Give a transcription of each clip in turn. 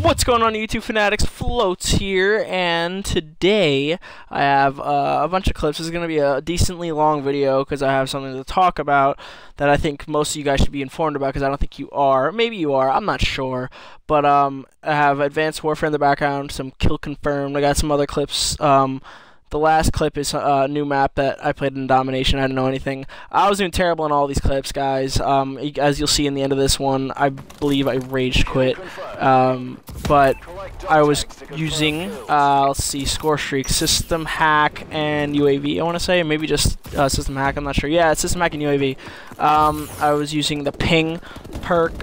What's going on, YouTube fanatics? Floats here, and today I have a bunch of clips. This is going to be a decently long video because I have something to talk about that I think most of you guys should be informed about, because I don't think you are. Maybe you are, I'm not sure. But I have Advanced Warfare in the background, some kill confirmed. I got some other clips. The last clip is a new map that I played in Domination. I didn't know anything. I was doing terrible in all these clips, guys. As you'll see in the end of this one, I believe I rage quit. But I was using, let's see, score streak, system hack, and UAV, I want to say. Maybe just system hack, I'm not sure. Yeah, it's system hack and UAV. I was using the ping perk,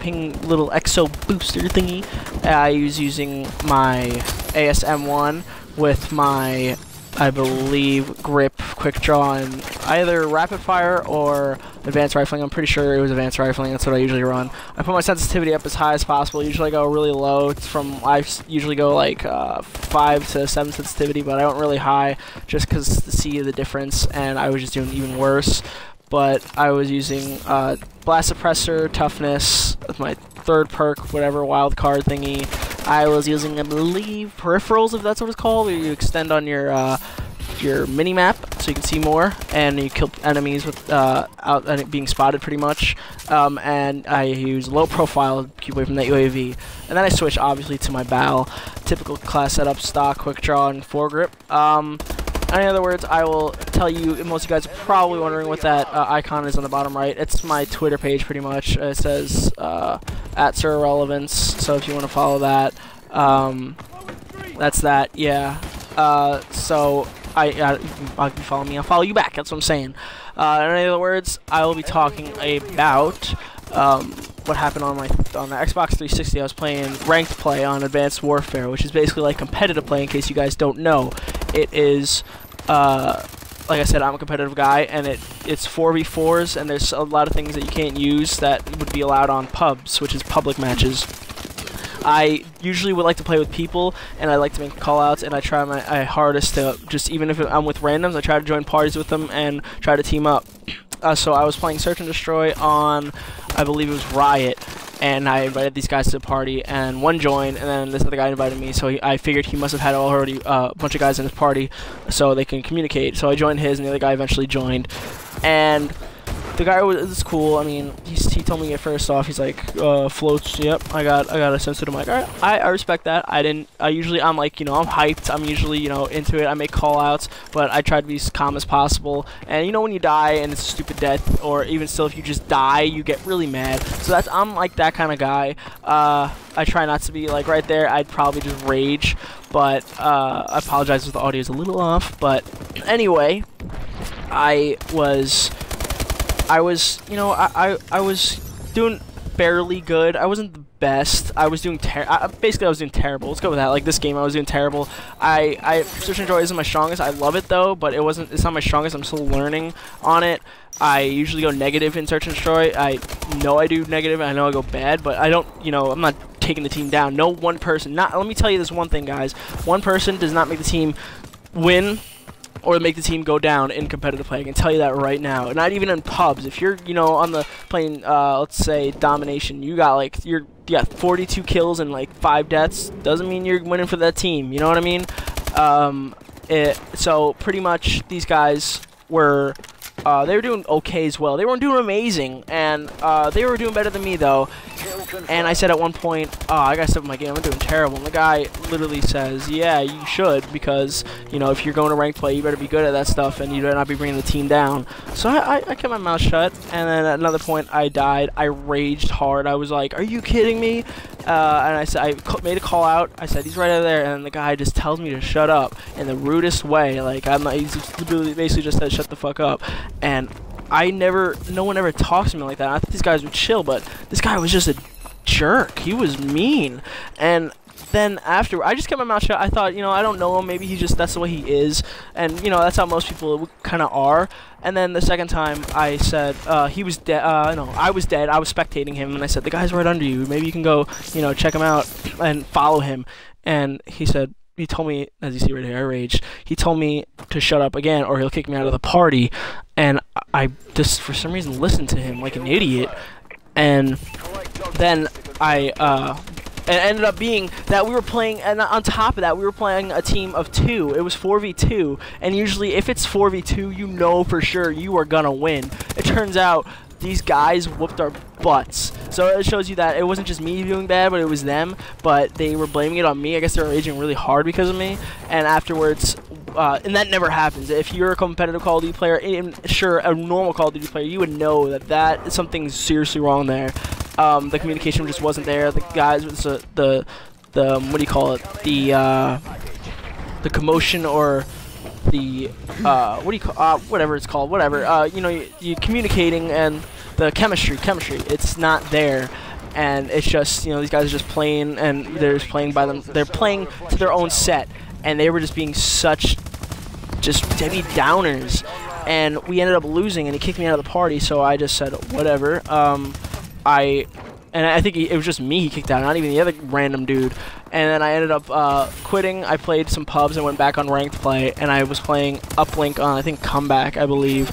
ping little exo booster thingy. I was using my ASM1 with my, I believe, grip, quick draw, and either rapid fire or advanced rifling. I'm pretty sure it was advanced rifling. That's what I usually run. I put my sensitivity up as high as possible. Usually I go really low. It's I usually go like 5 to 7 sensitivity, but I went really high just because to see the difference, and I was just doing even worse. But I was using blast suppressor, toughness, with my third perk, whatever, wild card thingy. I was using, I believe, peripherals, if that's what it's called, where you extend on your mini-map so you can see more, and you kill enemies without being spotted, pretty much. And I use low profile to keep away from that UAV. And then I switch, obviously, to my BAL. Typical class setup, stock, quick draw, and foregrip. In other words, I will tell you, most of you guys are probably wondering what that icon is on the bottom right. It's my Twitter page, pretty much. It says @SirIrrelevance, so if you want to follow that, that's that, yeah. So you can follow me, I'll follow you back, that's what I'm saying. In other words, I will be talking about what happened on the Xbox 360. I was playing ranked play on Advanced Warfare, which is basically like competitive play, in case you guys don't know. It is, like I said, I'm a competitive guy, and it's 4v4s, and there's a lot of things that you can't use that would be allowed on pubs, which is public matches. I usually would like to play with people, and I like to make call-outs, and I try my hardest to just, even if I'm with randoms, I try to join parties with them and try to team up. So I was playing Search and Destroy on, I believe it was Riot, and I invited these guys to the party, and one joined, and then this other guy invited me, so I figured he must have had already a bunch of guys in his party so they can communicate. So I joined his, and the other guy eventually joined, and the guy was cool. I mean, he told me at first off, he's like, floats, yep, I got a sensitive. I'm like, alright, I respect that. I'm like, you know, I'm hyped, I'm usually, you know, into it, I make call outs, but I try to be as calm as possible. And you know, when you die and it's a stupid death, or even still if you just die, you get really mad. So I'm like that kind of guy. I try not to be like right there. I'd probably just rage, but I apologize if the audio is a little off. But anyway, I was, you know, I was doing fairly good. I wasn't the best. I was doing basically I was doing terrible. Let's go with that. Like this game, I was doing terrible. Search and Destroy isn't my strongest. I love it though, but it's not my strongest. I'm still learning on it. I usually go negative in Search and Destroy. I know I do negative, and I know I go bad, but I don't, you know, I'm not taking the team down. No one person. Let me tell you this one thing, guys. One person does not make the team win or make the team go down in competitive play. I can tell you that right now. Not even in pubs. If you're, you know, on the playing, let's say Domination, you got 42 kills and like 5 deaths. Doesn't mean you're winning for that team. You know what I mean? So pretty much these guys were, they were doing okay as well. They weren't doing amazing, and they were doing better than me though. And I said at one point, I gotta step up my game, I'm doing terrible. And the guy literally says, yeah, you should, because, you know, if you're going to ranked play, you better be good at that stuff, and you better not be bringing the team down. So I kept my mouth shut, and then at another point, I died. I raged hard. I was like, are you kidding me? And I said, I made a call out. I said, he's right over there, and the guy just tells me to shut up in the rudest way. Like, he's basically just said, shut the fuck up. And no one ever talks to me like that. I thought these guys would chill, but this guy was just a jerk. He was mean. And then after, I just kept my mouth shut. I thought, you know, I don't know him, maybe that's the way he is, and you know, that's how most people kind of are. And then the second time I said, he was dead. No, I was dead. I was spectating him, and I said, the guy's right under you, maybe you can go, you know, check him out and follow him. And he told me, as you see right here, I raged. He told me to shut up again, or he'll kick me out of the party. And I just, for some reason, listened to him like an idiot. And then I And it ended up being that we were playing, and on top of that, we were playing a team of 2. It was 4v2, and usually if it's 4v2, you know for sure you are gonna win. It turns out these guys whooped our butts. So it shows you that it wasn't just me doing bad, but it was them. But they were blaming it on me. I guess they were raging really hard because of me. And afterwards, and that never happens. If you're a competitive Call of Duty player, and sure, a normal Call of Duty player, you would know that something's seriously wrong there. The communication just wasn't there. The guys, the what do you call it? The commotion, or the what do you call whatever it's called, whatever. You know, you communicating, and the chemistry, it's not there. And it's just, you know, these guys are just playing, and they're just playing by them. They're playing to their own set, and they were just being such just Debbie Downers. And we ended up losing, and he kicked me out of the party. So I just said whatever. And I think it was just me he kicked out, not even the other random dude. And then I ended up quitting. I played some pubs and went back on ranked play, and I was playing uplink on, I think, comeback, I believe.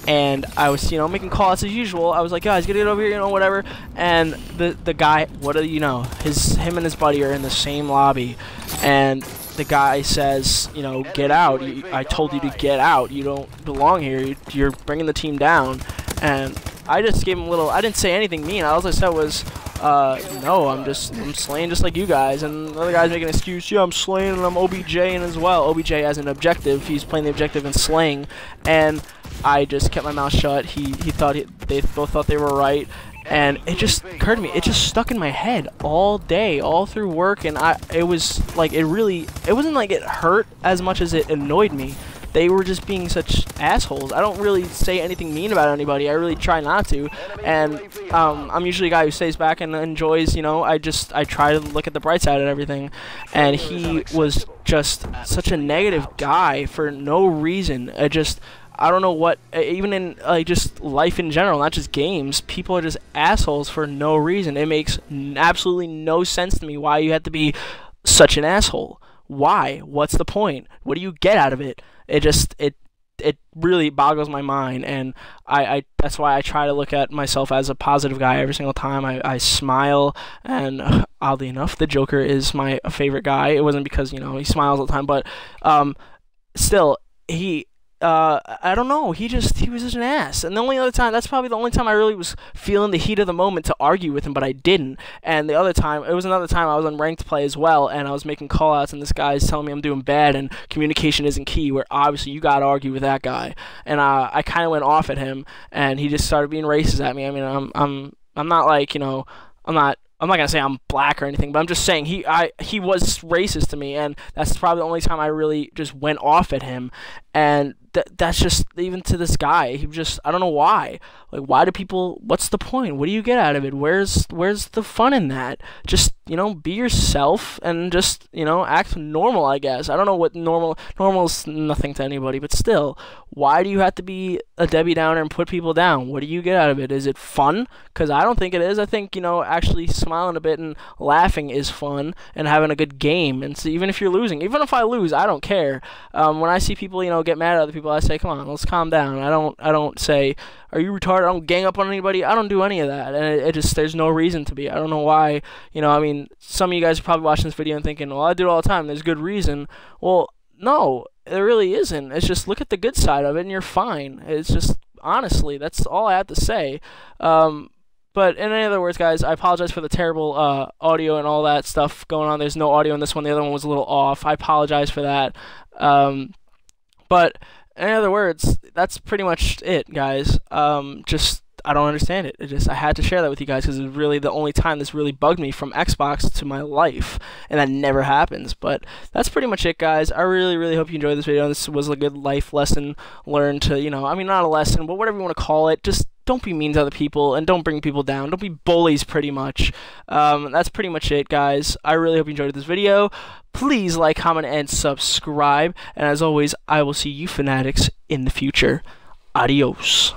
And I was, you know, making calls as usual. I was like, guys, get it over here, you know, whatever. And the guy, what do you know? Him and his buddy are in the same lobby, and the guy says, you know, get out. I told you to get out. You don't belong here. You're bringing the team down. And I just gave him a little. I didn't say anything mean. All I said was, no, I'm slaying just like you guys. And the other guy's making an excuse. Yeah, I'm slaying, and I'm OBJing as well. OBJ has an objective. He's playing the objective and slaying. And I just kept my mouth shut. They both thought they were right. And it just occurred to me, it just stuck in my head all day, all through work, and it was like, it wasn't like it hurt as much as it annoyed me. They were just being such assholes. I don't really say anything mean about anybody. I really try not to. And I'm usually a guy who stays back and enjoys, you know, I try to look at the bright side of everything. And he was just such a negative guy for no reason. I don't know what, even in just life in general, not just games, people are just assholes for no reason. It makes absolutely no sense to me why you have to be such an asshole. Why? What's the point? What do you get out of it? It really boggles my mind, and that's why I try to look at myself as a positive guy every single time. I smile, and oddly enough, the Joker is my favorite guy. It wasn't because, you know, he smiles all the time, but still, I don't know, he was just an ass. And the only other time, that's probably the only time I really was feeling the heat of the moment to argue with him, but I didn't. And the other time, it was another time I was on ranked play as well, and I was making callouts, and this guy's telling me I'm doing bad and communication isn't key, where obviously you gotta argue with that guy. And I kind of went off at him, and he just started being racist at me. I mean, I'm not like, you know, I'm not gonna say I'm black or anything, but I'm just saying he was racist to me, and that's probably the only time I really just went off at him. And that's just, even to this guy, he just, I don't know why. Like, why do people, what's the point? What do you get out of it? Where's the fun in that? Just, you know, be yourself and just, you know, act normal, I guess. I don't know what normal's nothing to anybody, but still, why do you have to be a Debbie Downer and put people down? What do you get out of it? Is it fun? Because I don't think it is. I think, you know, actually smiling a bit and laughing is fun, and having a good game. And so even if you're losing, even if I lose, I don't care. When I see people, you know, get mad at other people, I say, come on, let's calm down. I don't say, are you retarded? I don't gang up on anybody. I don't do any of that. And it just, there's no reason to be. I don't know why. You know, I mean, some of you guys are probably watching this video and thinking, well, I do it all the time. There's good reason. Well, no, there really isn't. It's just, look at the good side of it and you're fine. It's just, honestly, that's all I have to say. But in any other words, guys, I apologize for the terrible audio and all that stuff going on. There's no audio in this one. The other one was a little off. I apologize for that. But in other words, that's pretty much it, guys. Just, I don't understand it. I had to share that with you guys, because it's really the only time this really bugged me from Xbox to my life, and that never happens. But that's pretty much it, guys. I really, really hope you enjoyed this video. This was a good life lesson learned to, you know, I mean, not a lesson, but whatever you want to call it. Just don't be mean to other people, and don't bring people down. Don't be bullies, pretty much. That's pretty much it, guys. I really hope you enjoyed this video. Please like, comment, and subscribe. And as always, I will see you fanatics in the future. Adios.